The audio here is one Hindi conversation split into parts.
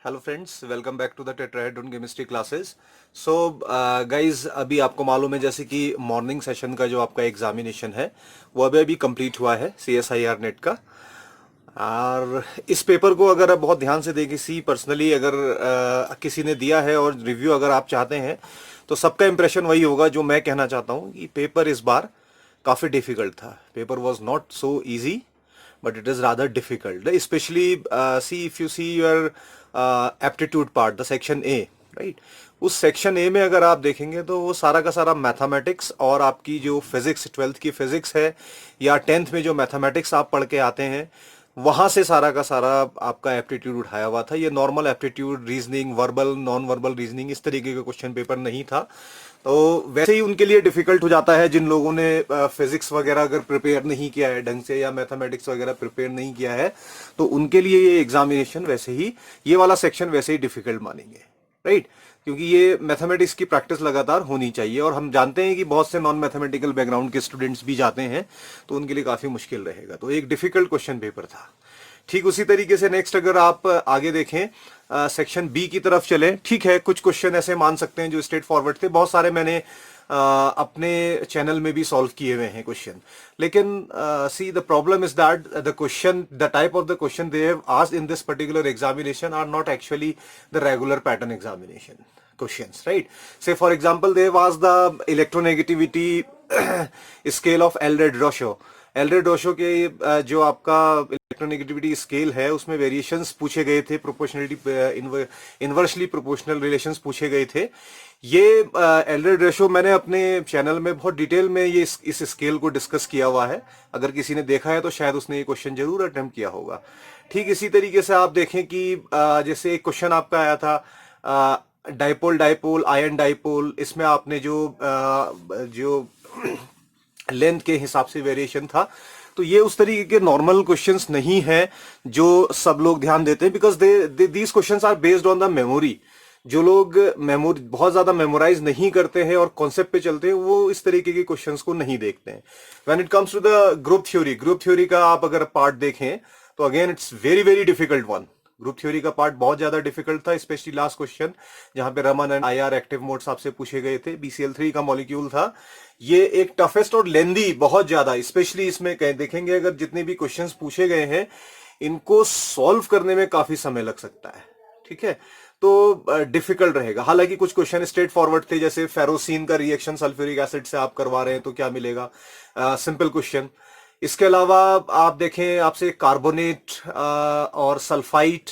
Hello friends, welcome back to the tetrahedron chemistry classes. So guys, अभी आपको मालूम है जैसे कि मॉर्निंग सेशन का जो आपका एग्जामिनेशन है वो अभी अभी कंप्लीट हुआ है CSIR नेट का। और इस पेपर को अगर आप बहुत ध्यान से देखें, सी पर्सनली अगर किसी ने दिया है और रिव्यू अगर आप चाहते हैं तो सबका इंप्रेशन वही होगा जो मैं कहना चाहता हूँ कि पेपर इस बार काफ़ी डिफिकल्ट था। Paper was not so easy but it is rather difficult, especially see if you see your aptitude part, the section A, right? उस सेक्शन ए में अगर आप देखेंगे तो वो सारा का सारा मैथमेटिक्स और आपकी जो फिजिक्स, 12th की फिजिक्स है या 10th में जो मैथमेटिक्स आप पढ़ के आते हैं वहां से सारा का सारा आपका एप्टीट्यूड उठाया हुआ था। ये normal aptitude, reasoning, verbal, non verbal reasoning, इस तरीके का क्वेश्चन पेपर नहीं था। तो वैसे ही उनके लिए डिफिकल्ट हो जाता है जिन लोगों ने फिजिक्स वगैरह अगर प्रिपेयर नहीं किया है ढंग से या मैथमेटिक्स वगैरह प्रिपेयर नहीं किया है, तो उनके लिए ये एग्जामिनेशन वैसे ही, ये वाला सेक्शन वैसे ही डिफिकल्ट मानेंगे, राइट? क्योंकि ये मैथमेटिक्स की प्रैक्टिस लगातार होनी चाहिए और हम जानते हैं कि बहुत से नॉन मैथमेटिकल बैकग्राउंड के स्टूडेंट्स भी जाते हैं, तो उनके लिए काफी मुश्किल रहेगा। तो एक डिफिकल्ट क्वेश्चन पेपर था। ठीक उसी तरीके से नेक्स्ट अगर आप आगे देखें, सेक्शन बी की तरफ चले, ठीक है, कुछ क्वेश्चन ऐसे मान सकते हैं जो स्ट्रेट फॉरवर्ड थे, बहुत सारे मैंने अपने चैनल में भी सॉल्व किए हुए हैं क्वेश्चन। लेकिन see the problem is that the question, the type of the question they have asked in this particular examination are not actually the regular pattern examination questions, right? Say for example, they have asked the electronegativity scale of Eldred-Rochow. Eldred-Rochow के जो आपका इलेक्ट्रोनेगेटिविटी स्केल है उसमें वेरिएशंस पूछे गए थे, प्रोपोर्शनलिटी, इनवर्सली प्रोपोर्शनल रिलेशंस पूछे गए थे। ये एल्ड्रेड-रोशो मैंने अपने चैनल में बहुत डिटेल में ये इस स्केल को डिस्कस किया हुआ है। अगर किसी ने देखा है तो शायद उसने ये क्वेश्चन जरूर अटेम्प्ट किया होगा। ठीक इसी तरीके से आप देखें कि जैसे एक क्वेश्चन आपका आया था डाइपोल डाइपोल आयन डाइपोल, इसमें आपने जो लेंथ के हिसाब से वेरिएशन था। तो ये उस तरीके के नॉर्मल क्वेश्चंस नहीं है जो सब लोग ध्यान देते हैं, because these questions are based on the memory. जो लोग मेमोरी बहुत ज्यादा मेमोराइज नहीं करते हैं और कॉन्सेप्ट पे चलते हैं, वो इस तरीके के क्वेश्चंस को नहीं देखते हैं। When it comes to the group theory का आप अगर पार्ट देखें तो again it's very very difficult one. Group theory का पार्ट बहुत ज्यादा डिफिकल्ट था, स्पेशली लास्ट क्वेश्चन जहां पे Raman and IR active modes आपसे पूछे गए थे। BCl3 का मॉलिक्यूल था। ये एक टफेस्ट और लेंदी बहुत ज्यादा, स्पेशली इसमें देखेंगे अगर जितने भी क्वेश्चंस पूछे गए हैं इनको सॉल्व करने में काफी समय लग सकता है। ठीक है, तो डिफिकल्ट रहेगा। हालांकि कुछ क्वेश्चन स्ट्रेट फॉरवर्ड थे, जैसे फेरोसीन का रिएक्शन सल्फ्यूरिक एसिड से आप करवा रहे हैं तो क्या मिलेगा, सिंपल क्वेश्चन। इसके अलावा आप देखें, आपसे कार्बोनेट और सल्फाइट,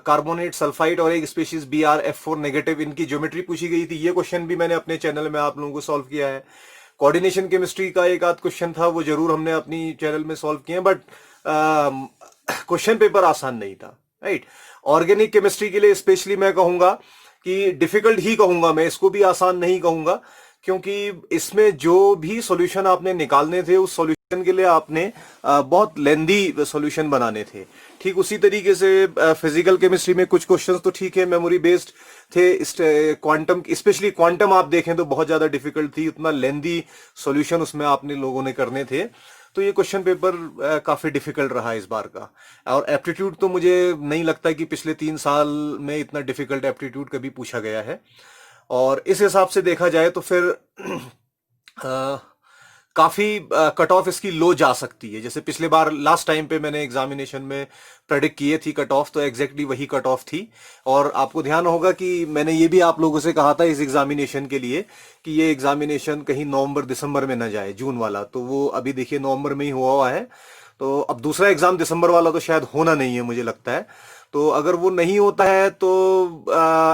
कार्बोनेट, सल्फाइट और एक स्पीशीज BrF4 नेगेटिव, इनकी ज्योमेट्री पूछी गई थी। ये क्वेश्चन भी मैंने अपने चैनल में आप लोगों को सॉल्व किया है। कोऑर्डिनेशन केमिस्ट्री का एक आध क्वेश्चन था, वो जरूर हमने अपनी चैनल में सॉल्व किए, बट क्वेश्चन पेपर आसान नहीं था, राइट? ऑर्गेनिक केमिस्ट्री के लिए स्पेशली मैं कहूंगा कि डिफिकल्ट ही कहूंगा, मैं इसको भी आसान नहीं कहूंगा, क्योंकि इसमें जो भी सॉल्यूशन आपने निकालने थे उस सॉल्यूशन के लिए आपने बहुत लेंदी सॉल्यूशन बनाने थे। ठीक उसी तरीके से फिजिकल केमिस्ट्री में कुछ क्वेश्चंस तो ठीक है मेमोरी बेस्ड थे। क्वांटम, स्पेशली क्वांटम आप देखें तो बहुत ज्यादा डिफिकल्ट थी, उतना लेंदी सॉल्यूशन उसमें आपने लोगों ने करने थे। तो ये क्वेश्चन पेपर काफी डिफिकल्ट रहा इस बार का। और एप्टीट्यूड तो मुझे नहीं लगता कि पिछले 3 साल में इतना डिफिकल्ट एप्टीट्यूड कभी पूछा गया है। और इस हिसाब से देखा जाए तो फिर काफी कट ऑफ इसकी लो जा सकती है। जैसे पिछले बार लास्ट टाइम पे मैंने एग्जामिनेशन में प्रेडिक्ट किए थी कट ऑफ, तो एग्जैक्टली वही कट ऑफ थी। और आपको ध्यान होगा कि मैंने ये भी आप लोगों से कहा था इस एग्जामिनेशन के लिए कि ये एग्जामिनेशन कहीं नवंबर दिसंबर में ना जाए, जून वाला। तो वो अभी देखिए नवंबर में ही हुआ है। तो अब दूसरा एग्जाम दिसंबर वाला तो शायद होना नहीं है, मुझे लगता है। तो अगर वो नहीं होता है तो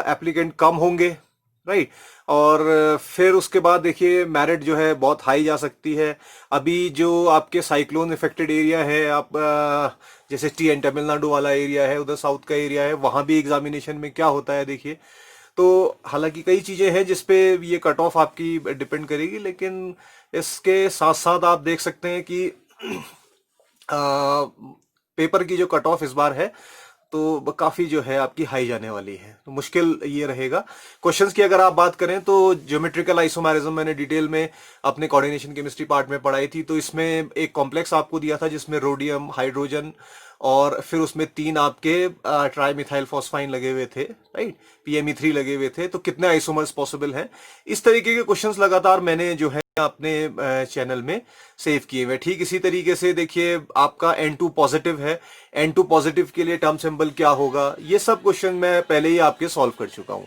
एप्लीकेंट कम होंगे, राइट? और फिर उसके बाद देखिए मेरिट जो है बहुत हाई जा सकती है। अभी जो आपके साइक्लोन इफेक्टेड एरिया है, आप जैसे TN तमिलनाडु वाला एरिया है, उधर साउथ का एरिया है, वहां भी एग्जामिनेशन में क्या होता है देखिए। तो हालांकि कई चीजें हैं जिसपे ये कट ऑफ आपकी डिपेंड करेगी, लेकिन इसके साथ साथ आप देख सकते हैं कि पेपर की जो कट ऑफ इस बार है तो काफी जो है आपकी हाई जाने वाली है, तो मुश्किल ये रहेगा। क्वेश्चंस की अगर आप बात करें तो ज्योमेट्रिकल आइसोमेरिज्म मैंने डिटेल में अपने कोऑर्डिनेशन केमिस्ट्री पार्ट में पढ़ाई थी। तो इसमें एक कॉम्प्लेक्स आपको दिया था जिसमें रोडियम, हाइड्रोजन और फिर उसमें 3 आपके ट्राई मिथाइल फॉस्फाइन लगे हुए थे, राइट, PME3 लगे हुए थे। तो कितने आइसोमर्स पॉसिबल हैं, इस तरीके के क्वेश्चंस लगातार मैंने जो है अपने चैनल में सेव किए हुए। ठीक इसी तरीके से देखिए आपका N2 पॉजिटिव है, N2 पॉजिटिव के लिए टर्म सिंबल क्या होगा, ये सब क्वेश्चन मैं पहले ही आपके सॉल्व कर चुका हूं।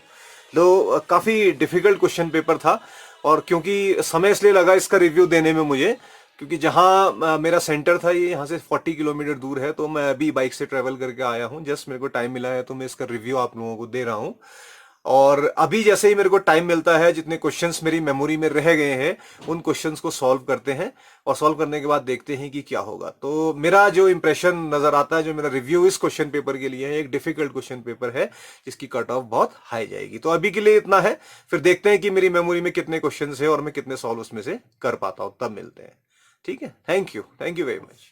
तो काफी डिफिकल्ट क्वेश्चन पेपर था, और क्योंकि समय इसलिए लगा इसका रिव्यू देने में मुझे, क्योंकि जहां मेरा सेंटर था ये यहाँ से 40 किलोमीटर दूर है, तो मैं अभी बाइक से ट्रेवल करके आया हूँ। जस्ट मेरे को टाइम मिला है तो मैं इसका रिव्यू आप लोगों को दे रहा हूँ। और अभी जैसे ही मेरे को टाइम मिलता है, जितने क्वेश्चंस मेरी मेमोरी में रह गए हैं उन क्वेश्चंस को सॉल्व करते हैं, और सॉल्व करने के बाद देखते हैं कि क्या होगा। तो मेरा जो इंप्रेशन नजर आता है, जो मेरा रिव्यू इस क्वेश्चन पेपर के लिए है, एक डिफिकल्ट क्वेश्चन पेपर है जिसकी कट ऑफ बहुत हाई जाएगी। तो अभी के लिए इतना है, फिर देखते हैं कि मेरी मेमोरी में कितने क्वेश्चन है और मैं कितने सॉल्व उसमें से कर पाता हूं, तब मिलते हैं। ठीक है, थैंक यू वेरी मच।